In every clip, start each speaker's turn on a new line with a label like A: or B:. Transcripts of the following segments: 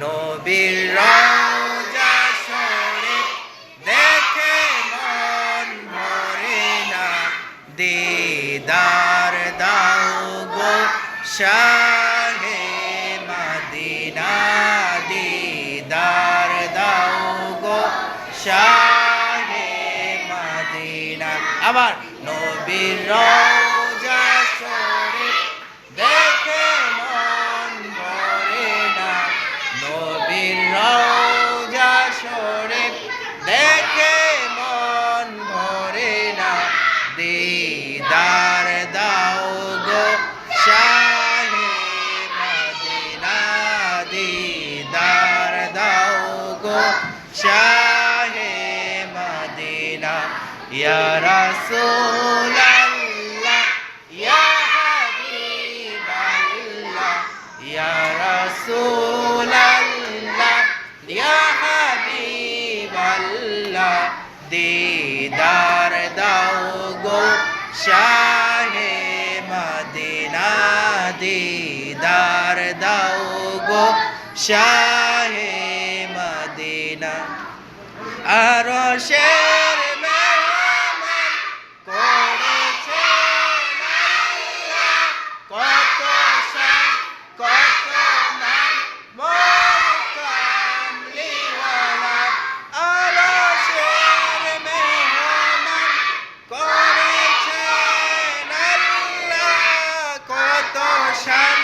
A: নবীর রওজা শরীফ দেখে মন ভরে না, দিদার দাও গো শাহে মদিনা, দিদার দাও গো শাহে মদিনা। আবার নবীর রওজা শরীফ দেখে মন ভরে না, নবীর রওজা শরীফ দেখে মন ভরে না, দিদার দাও গো শাহে মদিনা, দিদার দাও গো শাহে মদিনা। ইয়া রাসূলাল্লাহ ইয়া হাবিবাল্লাহ, ইয়া রাসূলাল্লাহ ইয়া হাবিবাল্লাহ, দিদার দাও গো শাহে মদিনা, দিদার দাও গো শাহে মদিনা। আরশের মেহমান করেছেন আল্লাহ, কত শান কত মান মোর কামলিওয়ালা। আরশের মেহমান করেছেন আল্লাহ, কত শান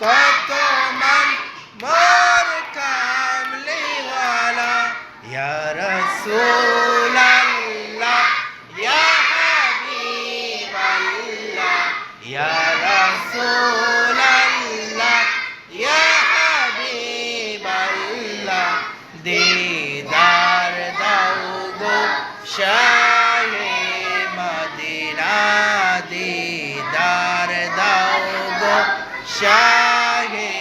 A: কত মান মোর কামলিওয়ালা। ইয়া রাসূলাল্লাহ ইয়া হাবিবাল্লাহ, ইয়া রাসূলাল্লাহ ইয়া হাবিবাল্লাহ, দিদার দাও গো শাহে মদিনা, দিদার দাও গো শাহে